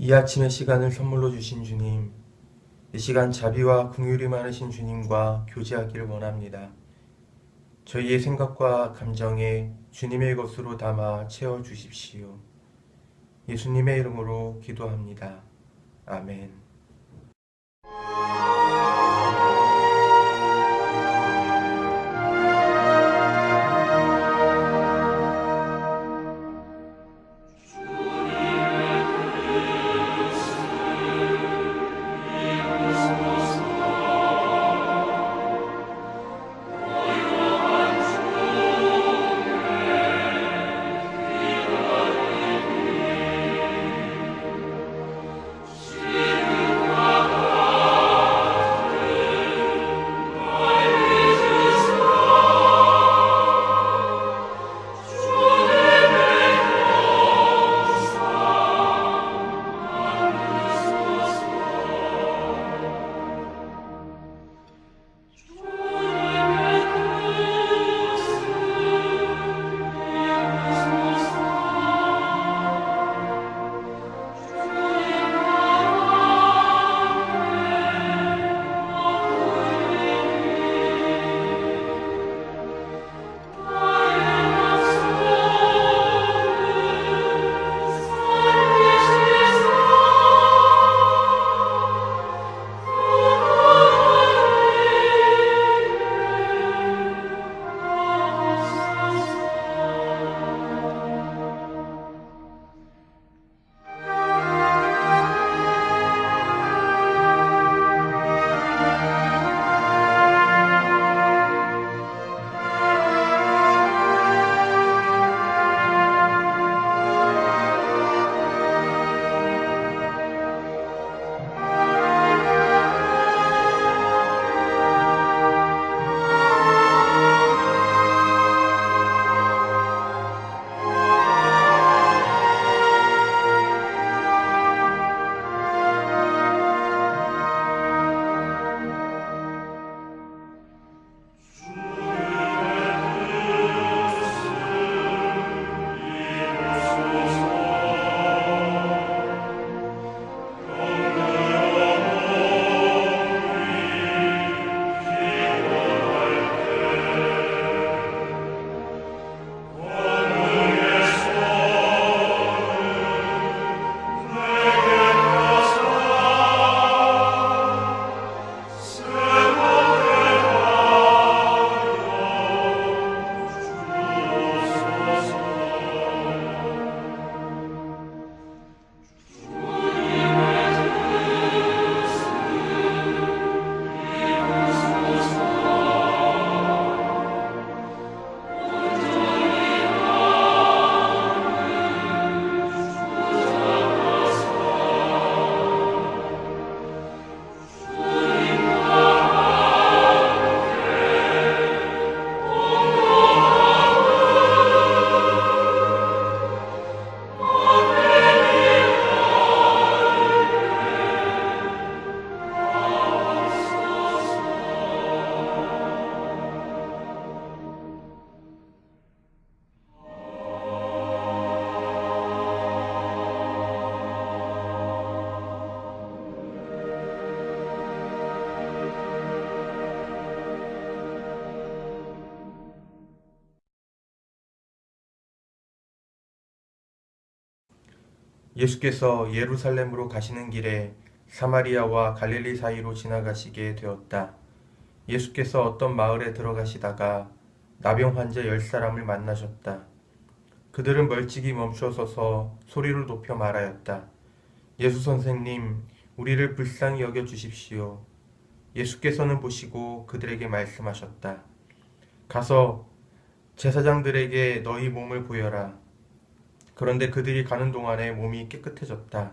이 아침의 시간을 선물로 주신 주님, 이 시간 자비와 긍휼이 많으신 주님과 교제하기를 원합니다. 저희의 생각과 감정에 주님의 것으로 담아 채워주십시오. 예수님의 이름으로 기도합니다. 아멘. 예수께서 예루살렘으로 가시는 길에 사마리아와 갈릴리 사이로 지나가시게 되었다. 예수께서 어떤 마을에 들어가시다가 나병 환자 10사람을 만나셨다. 그들은 멀찍이 멈춰 서서 소리를 높여 말하였다. 예수 선생님, 우리를 불쌍히 여겨 주십시오. 예수께서는 보시고 그들에게 말씀하셨다. 가서 제사장들에게 너희 몸을 보여라. 그런데 그들이 가는 동안에 몸이 깨끗해졌다.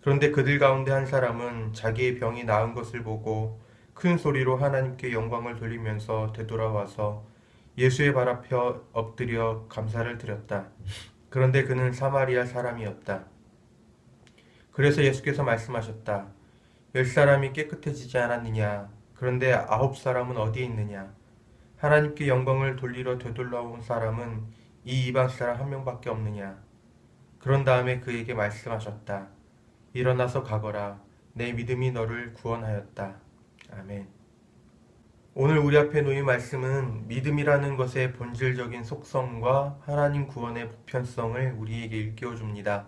그런데 그들 가운데 한 사람은 자기의 병이 나은 것을 보고 큰 소리로 하나님께 영광을 돌리면서 되돌아와서 예수의 발 앞에 엎드려 감사를 드렸다. 그런데 그는 사마리아 사람이었다. 그래서 예수께서 말씀하셨다. 10사람이 깨끗해지지 않았느냐? 그런데 9사람은 어디에 있느냐? 하나님께 영광을 돌리러 되돌아온 사람은 이 이방 사람 한 명밖에 없느냐? 그런 다음에 그에게 말씀하셨다. 일어나서 가거라. 내 믿음이 너를 구원하였다. 아멘. 오늘 우리 앞에 놓인 말씀은 믿음이라는 것의 본질적인 속성과 하나님 구원의 보편성을 우리에게 일깨워 줍니다.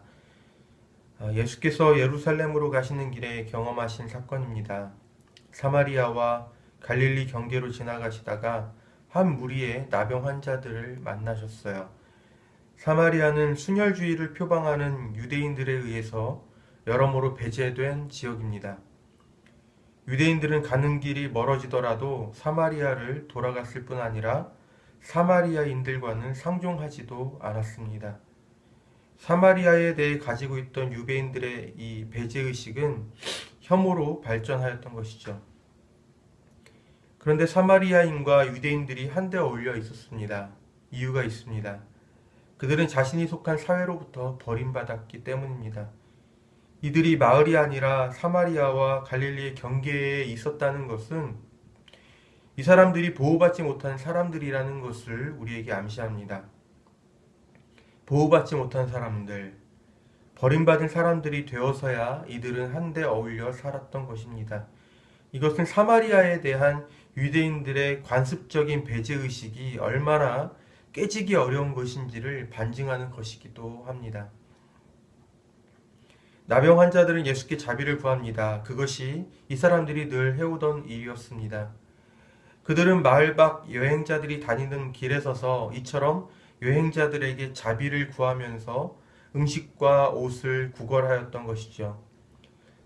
예수께서 예루살렘으로 가시는 길에 경험하신 사건입니다. 사마리아와 갈릴리 경계로 지나가시다가 한 무리의 나병 환자들을 만나셨어요. 사마리아는 순혈주의를 표방하는 유대인들에 의해서 여러모로 배제된 지역입니다. 유대인들은 가는 길이 멀어지더라도 사마리아를 돌아갔을 뿐 아니라 사마리아인들과는 상종하지도 않았습니다. 사마리아에 대해 가지고 있던 유대인들의 이 배제의식은 혐오로 발전하였던 것이죠. 그런데 사마리아인과 유대인들이 한데 어울려 있었습니다. 이유가 있습니다. 그들은 자신이 속한 사회로부터 버림받았기 때문입니다. 이들이 마을이 아니라 사마리아와 갈릴리의 경계에 있었다는 것은 이 사람들이 보호받지 못한 사람들이라는 것을 우리에게 암시합니다. 보호받지 못한 사람들, 버림받은 사람들이 되어서야 이들은 한데 어울려 살았던 것입니다. 이것은 사마리아에 대한 유대인들의 관습적인 배제의식이 얼마나 깨지기 어려운 것인지를 반증하는 것이기도 합니다. 나병 환자들은 예수께 자비를 구합니다. 그것이 이 사람들이 늘 해오던 일이었습니다. 그들은 마을 밖 여행자들이 다니는 길에 서서 이처럼 여행자들에게 자비를 구하면서 음식과 옷을 구걸하였던 것이죠.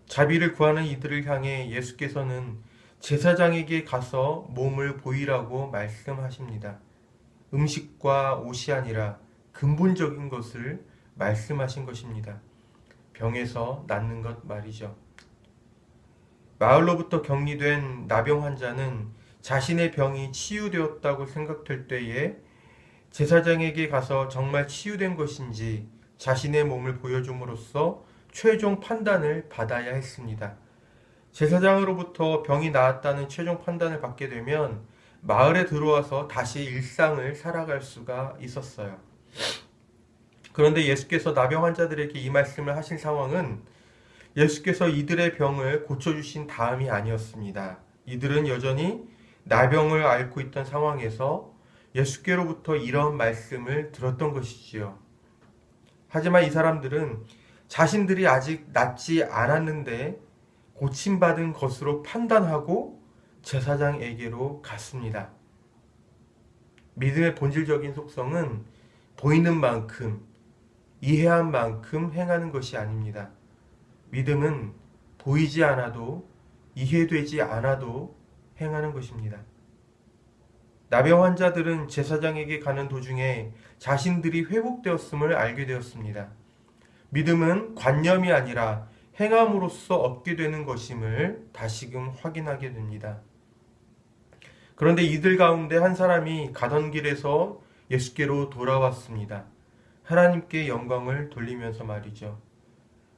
자비를 구하는 이들을 향해 예수께서는 제사장에게 가서 몸을 보이라고 말씀하십니다. 음식과 옷이 아니라 근본적인 것을 말씀하신 것입니다. 병에서 낫는 것 말이죠. 마을로부터 격리된 나병 환자는 자신의 병이 치유되었다고 생각될 때에 제사장에게 가서 정말 치유된 것인지 자신의 몸을 보여줌으로써 최종 판단을 받아야 했습니다. 제사장으로부터 병이 나았다는 최종 판단을 받게 되면 마을에 들어와서 다시 일상을 살아갈 수가 있었어요. 그런데 예수께서 나병 환자들에게 이 말씀을 하신 상황은 예수께서 이들의 병을 고쳐주신 다음이 아니었습니다. 이들은 여전히 나병을 앓고 있던 상황에서 예수께로부터 이런 말씀을 들었던 것이지요. 하지만 이 사람들은 자신들이 아직 낫지 않았는데 고침받은 것으로 판단하고 제사장에게로 갔습니다. 믿음의 본질적인 속성은 보이는 만큼, 이해한 만큼 행하는 것이 아닙니다. 믿음은 보이지 않아도, 이해되지 않아도 행하는 것입니다. 나병 환자들은 제사장에게 가는 도중에 자신들이 회복되었음을 알게 되었습니다. 믿음은 관념이 아니라 행함으로써 얻게 되는 것임을 다시금 확인하게 됩니다. 그런데 이들 가운데 한 사람이 가던 길에서 예수께로 돌아왔습니다. 하나님께 영광을 돌리면서 말이죠.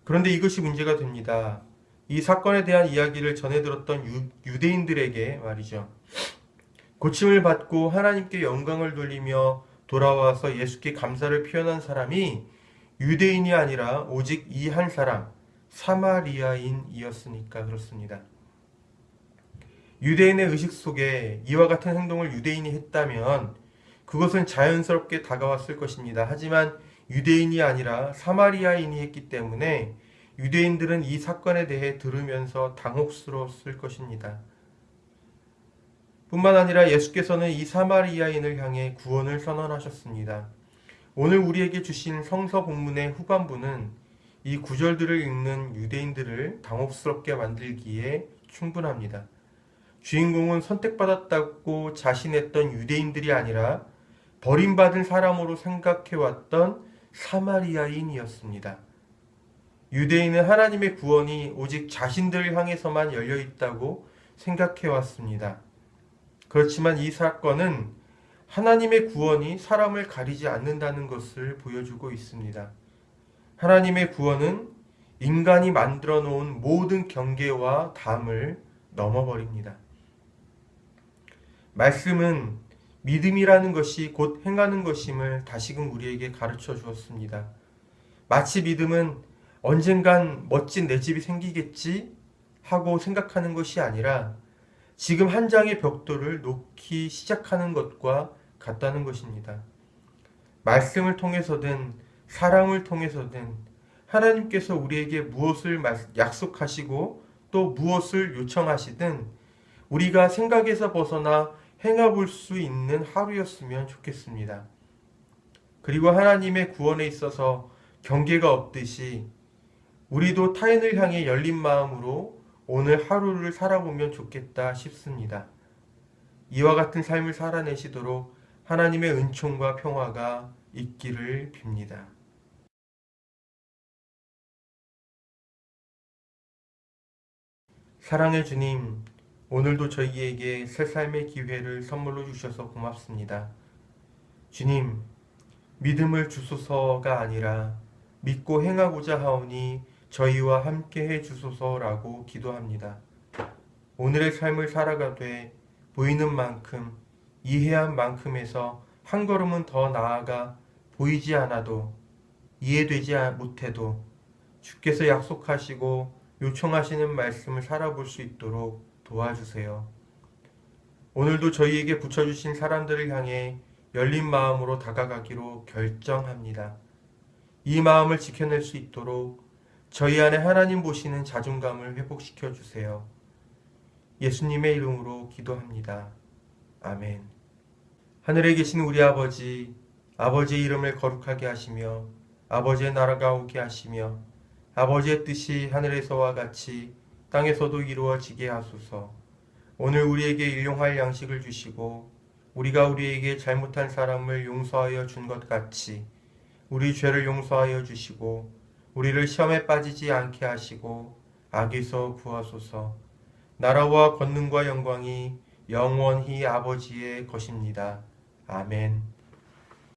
그런데 이것이 문제가 됩니다. 이 사건에 대한 이야기를 전해 들었던 유대인들에게 말이죠. 고침을 받고 하나님께 영광을 돌리며 돌아와서 예수께 감사를 표현한 사람이 유대인이 아니라 오직 이 한 사람, 사마리아인이었으니까 그렇습니다. 유대인의 의식 속에 이와 같은 행동을 유대인이 했다면 그것은 자연스럽게 다가왔을 것입니다. 하지만 유대인이 아니라 사마리아인이 했기 때문에 유대인들은 이 사건에 대해 들으면서 당혹스러웠을 것입니다. 뿐만 아니라 예수께서는 이 사마리아인을 향해 구원을 선언하셨습니다. 오늘 우리에게 주신 성서 본문의 후반부는 이 구절들을 읽는 유대인들을 당혹스럽게 만들기에 충분합니다. 주인공은 선택받았다고 자신했던 유대인들이 아니라 버림받은 사람으로 생각해왔던 사마리아인이었습니다. 유대인은 하나님의 구원이 오직 자신들을 향해서만 열려있다고 생각해왔습니다. 그렇지만 이 사건은 하나님의 구원이 사람을 가리지 않는다는 것을 보여주고 있습니다. 하나님의 구원은 인간이 만들어 놓은 모든 경계와 담을 넘어버립니다. 말씀은 믿음이라는 것이 곧 행하는 것임을 다시금 우리에게 가르쳐 주었습니다. 마치 믿음은 언젠간 멋진 내 집이 생기겠지 하고 생각하는 것이 아니라 지금 한 장의 벽돌을 놓기 시작하는 것과 같다는 것입니다. 말씀을 통해서든 사랑을 통해서든 하나님께서 우리에게 무엇을 약속하시고 또 무엇을 요청하시든 우리가 생각에서 벗어나 행해볼 수 있는 하루였으면 좋겠습니다. 그리고 하나님의 구원에 있어서 경계가 없듯이 우리도 타인을 향해 열린 마음으로 오늘 하루를 살아보면 좋겠다 싶습니다. 이와 같은 삶을 살아내시도록 하나님의 은총과 평화가 있기를 빕니다. 사랑의 주님, 오늘도 저희에게 새 삶의 기회를 선물로 주셔서 고맙습니다. 주님, 믿음을 주소서가 아니라 믿고 행하고자 하오니 저희와 함께 해 주소서라고 기도합니다. 오늘의 삶을 살아가되 보이는 만큼, 이해한 만큼에서 한 걸음은 더 나아가 보이지 않아도 이해되지 못해도 주께서 약속하시고 요청하시는 말씀을 살아볼 수 있도록 도와주세요. 오늘도 저희에게 붙여주신 사람들을 향해 열린 마음으로 다가가기로 결정합니다. 이 마음을 지켜낼 수 있도록 저희 안에 하나님 보시는 자존감을 회복시켜 주세요. 예수님의 이름으로 기도합니다. 아멘. 하늘에 계신 우리 아버지, 아버지의 이름을 거룩하게 하시며 아버지의 나라가 오게 하시며 아버지의 뜻이 하늘에서와 같이 땅에서도 이루어지게 하소서. 오늘 우리에게 일용할 양식을 주시고 우리가 우리에게 잘못한 사람을 용서하여 준 것 같이 우리 죄를 용서하여 주시고 우리를 시험에 빠지지 않게 하시고 악에서 구하소서. 나라와 권능과 영광이 영원히 아버지의 것입니다. 아멘.